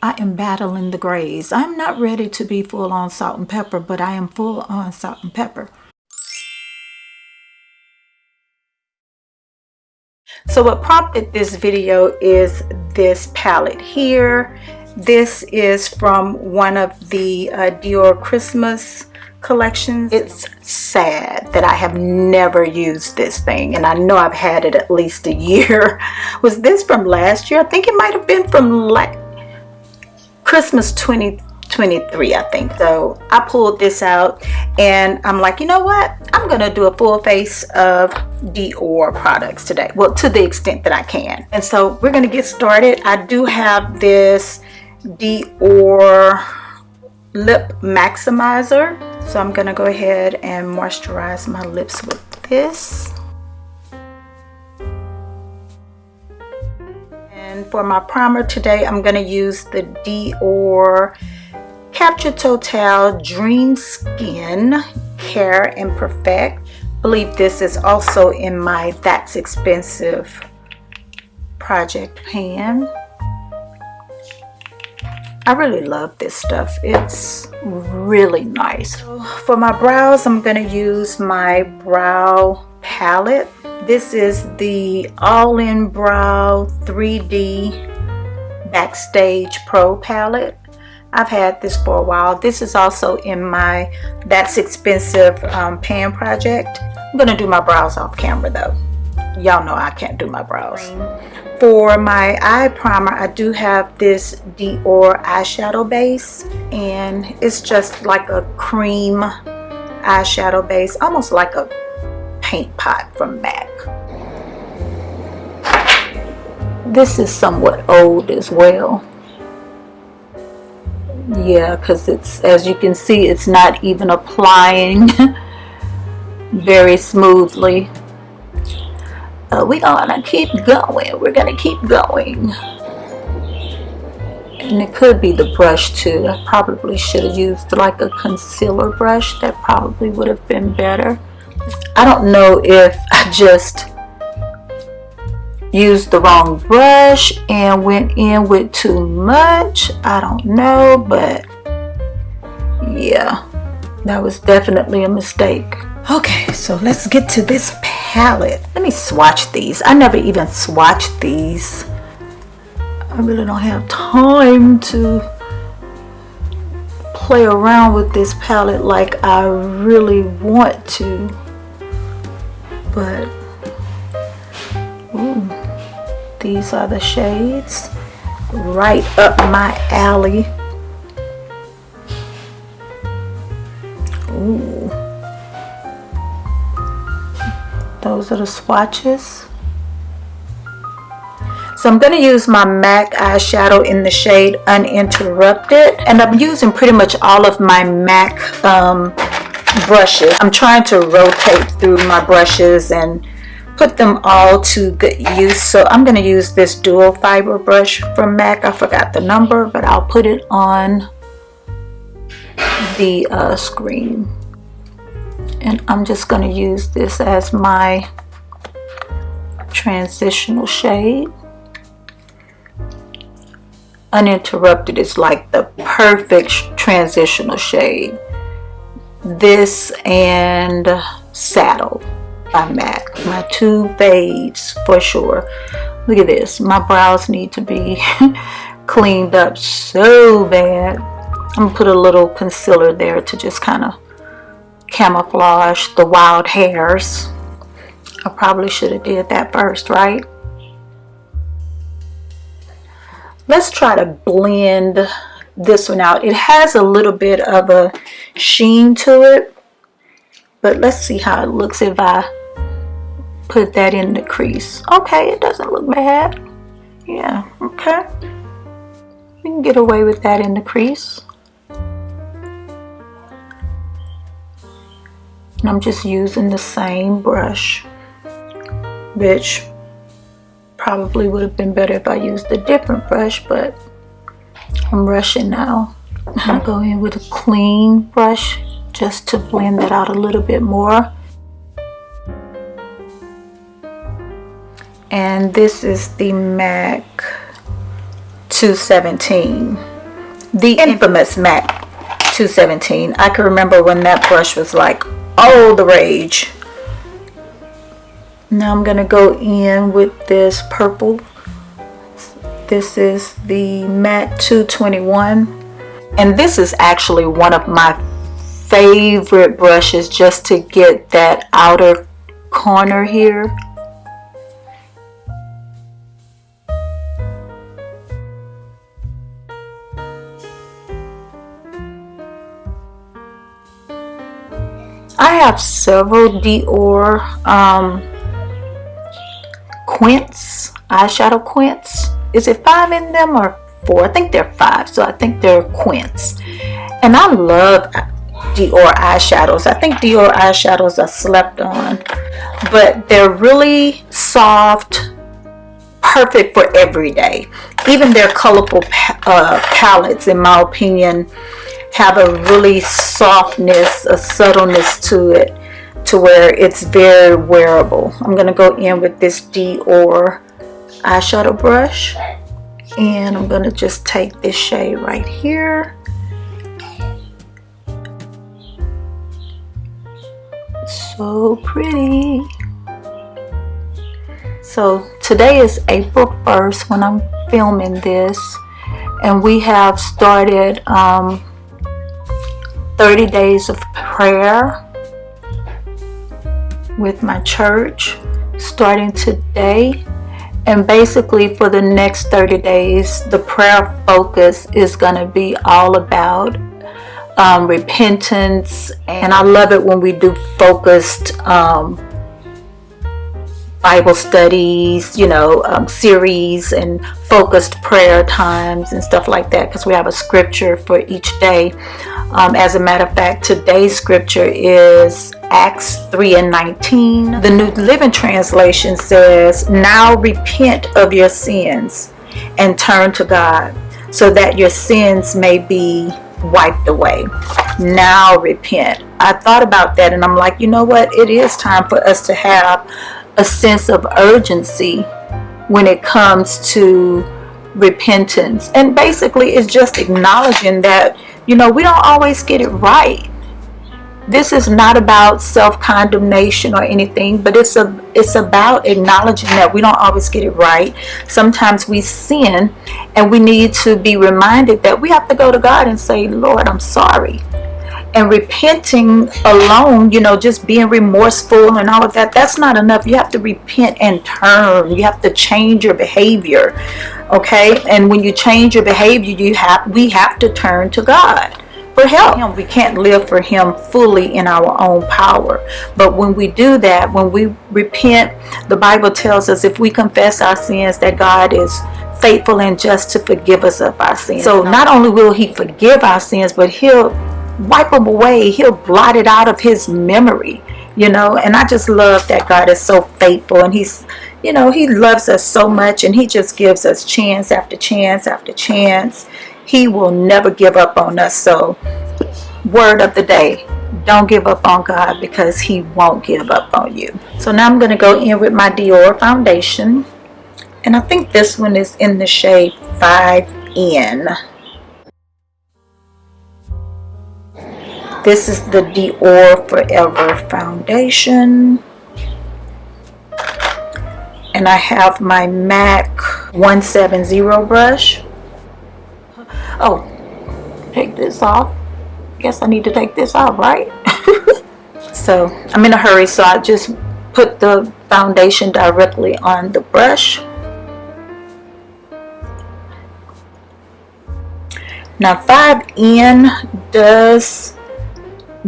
I am battling the grays. I'm not ready to be full on salt and pepper, but I am full on salt and pepper. So what prompted this video is this palette here. This is from one of the Dior Christmas collections. It's sad that I have never used this thing, and I know I've had it at least a year. Was this from last year? I think it might have been from Christmas 2023, I think. So I pulled this out and I'm like, you know what? I'm gonna do a full face of Dior products today. Well, to the extent that I can. And so we're gonna get started. I do have this Dior lip maximizer, so I'm gonna go ahead and moisturize my lips with this. And for my primer today, I'm gonna use the Dior Capture Total Dream Skin Care and Perfect. I believe this is also in my That's Expensive project pan. I really love this stuff. It's really nice. So for my brows, I'm going to use my brow palette. This is the All-In Brow 3D Backstage Pro palette. I've had this for a while. This is also in my That's Expensive pan project. I'm going to do my brows off camera though. Y'all know I can't do my brows. For my eye primer, I do have this Dior eyeshadow base, and it's just like a cream eyeshadow base, almost like a paint pot from MAC. This is somewhat old as well. Yeah, because it's, as you can see, it's not even applying very smoothly. We're gonna keep going. We're gonna keep going. And it could be the brush too. I probably should have used like a concealer brush. That probably would have been better. I don't know if I just used the wrong brush and went in with too much. I don't know, but yeah, that was definitely a mistake. Okay, so let's get to this palette. Let me swatch these. I never even swatched these. I really don't have time to play around with this palette like I really want to. But ooh, these are the shades right up my alley. Ooh. Those are the swatches. So I'm going to use my MAC eyeshadow in the shade Uninterrupted. And I'm using pretty much all of my MAC brushes. I'm trying to rotate through my brushes and put them all to good use. So I'm going to use this dual fiber brush from MAC. I forgot the number, but I'll put it on the screen. And I'm just going to use this as my transitional shade. Uninterrupted is like the perfect transitional shade. This and Saddle by MAC. My two fades for sure. Look at this. My brows need to be cleaned up so bad. I'm going to put a little concealer there to just kind of camouflage the wild hairs. I probably should have did that first, right? Let's try to blend this one out. It has a little bit of a sheen to it, but let's see how it looks if I put that in the crease. Okay, it doesn't look bad. Yeah, okay. You can get away with that in the crease. And I'm just using the same brush, which probably would have been better if I used a different brush, but I'm rushing now. I'll go in with a clean brush just to blend that out a little bit more. And this is the MAC 217. the infamous MAC 217. I can remember when that brush was like all the rage. Now I'm going to go in with this purple. This is the MAC 221. And this is actually one of my favorite brushes just to get that outer corner here. I have several Dior quints, eyeshadow quints. Is it 5 in them or 4? I think they're 5, so I think they're quints. And I love Dior eyeshadows. I think Dior eyeshadows are slept on, but they're really soft, perfect for every day. Even their colorful palettes, in my opinion, have a really softness, a subtleness to it, to where it's very wearable. I'm going to go in with this Dior eyeshadow brush, and I'm going to just take this shade right here. So pretty. So today is April 1st when I'm filming this, and we have started 30 days of prayer with my church starting today. And basically for the next 30 days, the prayer focus is going to be all about repentance. And I love it when we do focused Bible studies, you know, series and focused prayer times and stuff like that, because we have a scripture for each day. As a matter of fact, today's scripture is Acts 3:19. The New Living Translation says, "Now repent of your sins and turn to God, so that your sins may be wiped away." Now repent. I thought about that, and I'm like, you know what? It is time for us to have a sense of urgency when it comes to repentance. And basically it's just acknowledging that, you know, we don't always get it right. This is not about self-condemnation or anything, but it's about acknowledging that we don't always get it right. Sometimes we sin, and we need to be reminded that we have to go to God and say, Lord, I'm sorry. And repenting alone, you know, just being remorseful and all of that, that's not enough. You have to repent and turn. You have to change your behavior, okay? And when you change your behavior, we have to turn to God for help. We can't live for Him fully in our own power. But when we do that, when we repent, the Bible tells us if we confess our sins, that God is faithful and just to forgive us of our sins. So not only will He forgive our sins, but He'll wipe them away. He'll blot it out of His memory, you know. And I just love that God is so faithful, and He's, you know, He loves us so much, and He just gives us chance after chance after chance. He will never give up on us. So word of the day, don't give up on God, because He won't give up on you. So now I'm going to go in with my Dior foundation, and I think this one is in the shade 5N. This is the Dior Forever foundation. And I have my MAC 170 brush. Oh, take this off. Guess I need to take this off, right? So I'm in a hurry, so I just put the foundation directly on the brush. Now 5N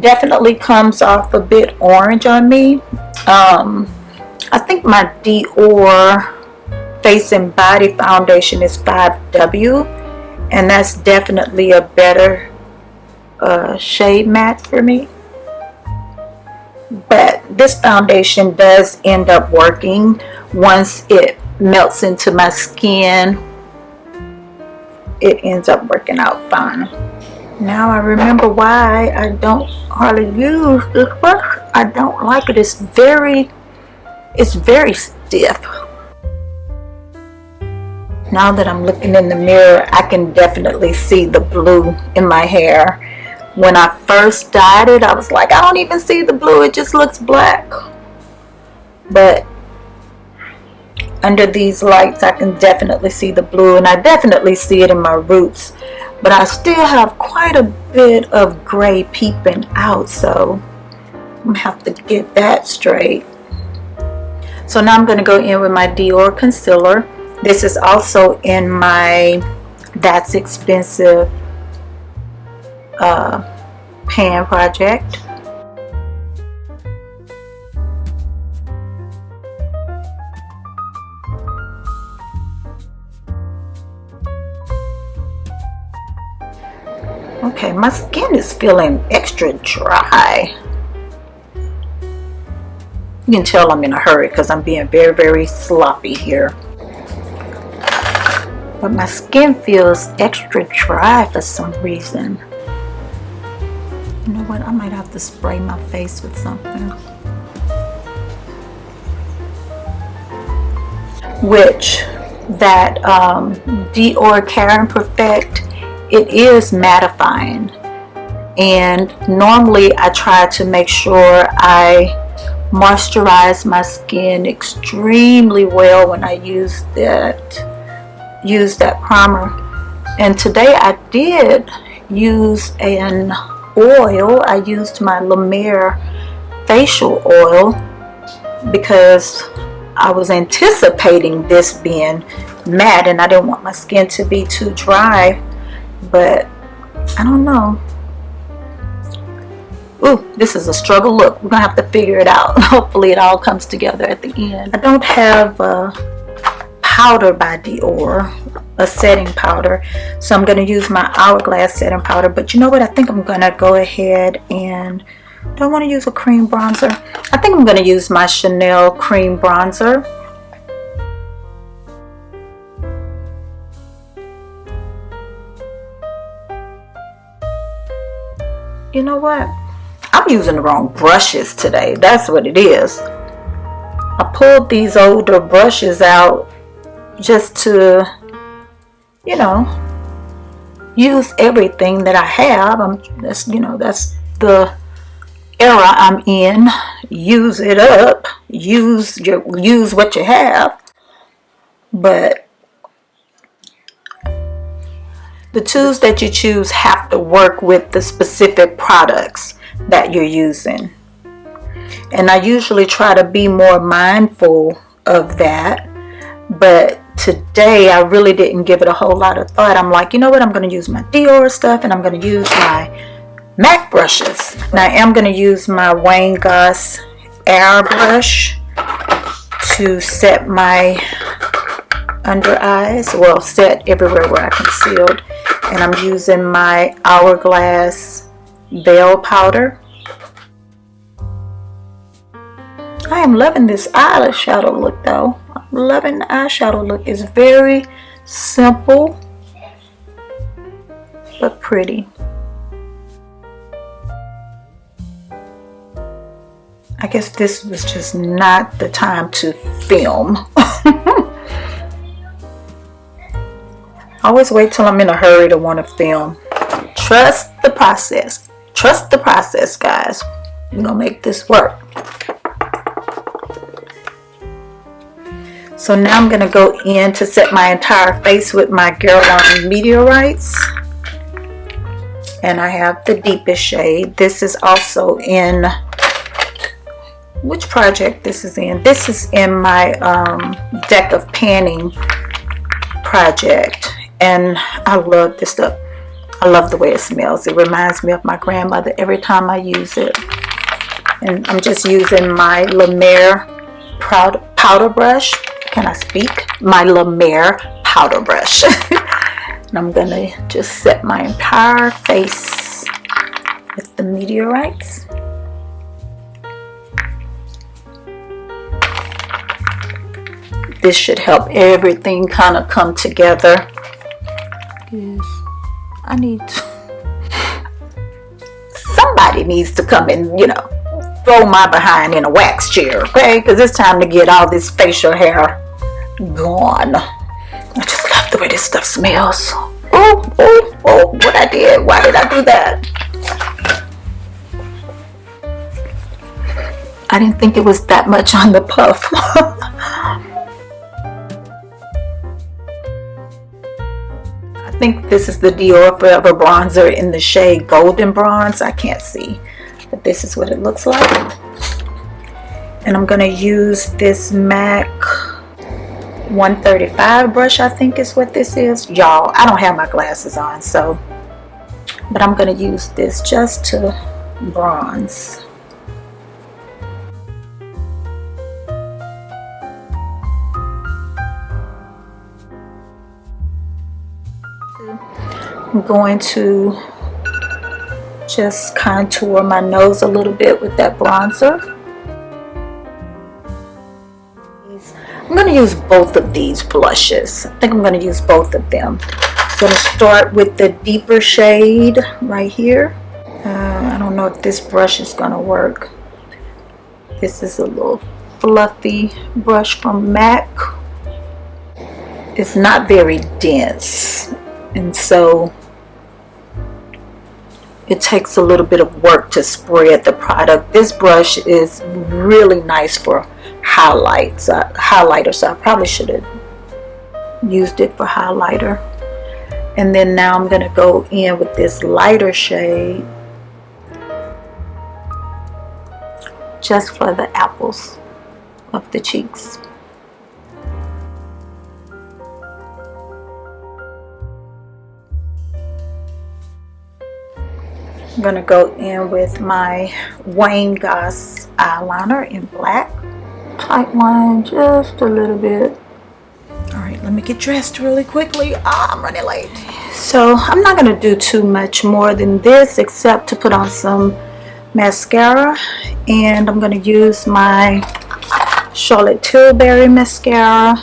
definitely comes off a bit orange on me. I think my Dior Face and Body foundation is 5W, and that's definitely a better shade match for me. But this foundation does end up working once it melts into my skin. It ends up working out fine. Now I remember why I don't hardly use this brush. I don't like it. It's very stiff. Now that I'm looking in the mirror, I can definitely see the blue in my hair. When I first dyed it, I was like, I don't even see the blue, it just looks black. But under these lights, I can definitely see the blue, and I definitely see it in my roots. But I still have quite a bit of gray peeping out, so I'm gonna have to get that straight. So now I'm gonna go in with my Dior concealer. This is also in my That's Expensive pan project. Okay, my skin is feeling extra dry. You can tell I'm in a hurry because I'm being very, very sloppy here. But my skin feels extra dry for some reason. You know what? I might have to spray my face with something. Which, that Dior Care and Perfect, it is mattifying. And normally I try to make sure I moisturize my skin extremely well when I use that primer. And today I did use an oil. I used my La Mer facial oil because I was anticipating this being matte and I didn't want my skin to be too dry, but I don't know. Ooh, this is a struggle look. We're gonna have to figure it out. Hopefully it all comes together at the end. I don't have powder by Dior, a setting powder, so I'm going to use my Hourglass setting powder. But you know what, I think I'm going to go ahead and, do I want to use a cream bronzer? I think I'm going to use my Chanel cream bronzer. You know what, I'm using the wrong brushes today. That's what it is. I pulled these older brushes out just to, you know, use everything that I have. That's the era I'm in. Use it up. Use what you have. But the tools that you choose have to work with the specific products that you're using. And I usually try to be more mindful of that. But today I really didn't give it a whole lot of thought. I'm like, you know what, I'm going to use my Dior stuff and I'm going to use my MAC brushes. And I am going to use my Wayne Goss Air brush to set my under eyes, well, set everywhere where I concealed. And I'm using my Hourglass Veil powder. I am loving this eyeshadow look though. I'm loving the eyeshadow look. It's very simple but pretty. I guess this was just not the time to film. I always wait till I'm in a hurry to want to film. Trust the process. Trust the process, guys. We're gonna make this work. So now I'm gonna go in to set my entire face with my Girl on Meteorites. And I have the deepest shade. This is also in, which project this is in? This is in my Deck of Panning project. And I love this stuff. I love the way it smells. It reminds me of my grandmother every time I use it. And I'm just using my La Mer powder brush. Can I speak? My La Mer powder brush. And I'm gonna just set my entire face with the meteorites. This should help everything kind of come together. Yes, I need to, somebody needs to come and, you know, throw my behind in a wax chair, okay? Because it's time to get all this facial hair gone. I just love the way this stuff smells. Oh, oh, oh, what I did. Why did I do that? I didn't think it was that much on the puff. I think this is the Dior Forever bronzer in the shade Golden Bronze. I can't see, but this is what it looks like. And I'm going to use this MAC 135 brush, I think is what this is. Y'all, I don't have my glasses on, so, but I'm going to use this just to bronze. I'm going to just contour my nose a little bit with that bronzer. I'm going to use both of these blushes. I think I'm going to use both of them. I'm going to start with the deeper shade right here. I don't know if this brush is going to work. This is a little fluffy brush from MAC. It's not very dense, and so it takes a little bit of work to spread the product. This brush is really nice for highlighter, so I probably should have used it for highlighter. And then now I'm going to go in with this lighter shade just for the apples of the cheeks. I'm going to go in with my Wayne Goss eyeliner in black. Tight line just a little bit. Alright, let me get dressed really quickly. I'm running late. So I'm not going to do too much more than this except to put on some mascara. And I'm going to use my Charlotte Tilbury mascara.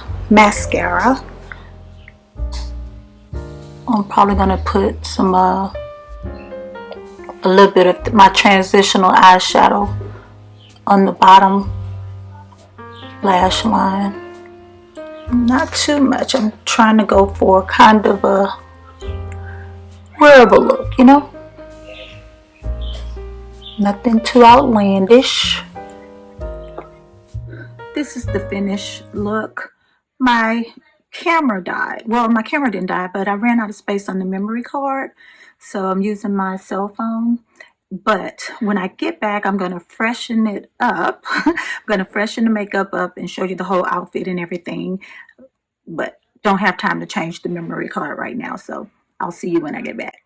I'm probably going to put some a little bit of my transitional eyeshadow on the bottom lash line. Not too much. I'm trying to go for kind of a wearable look, you know? Nothing too outlandish. This is the finished look. My camera died. Well, my camera didn't die, but I ran out of space on the memory card. So I'm using my cell phone. But when I get back, I'm going to freshen it up. I'm going to freshen the makeup up and show you the whole outfit and everything. But don't have time to change the memory card right now. So I'll see you when I get back.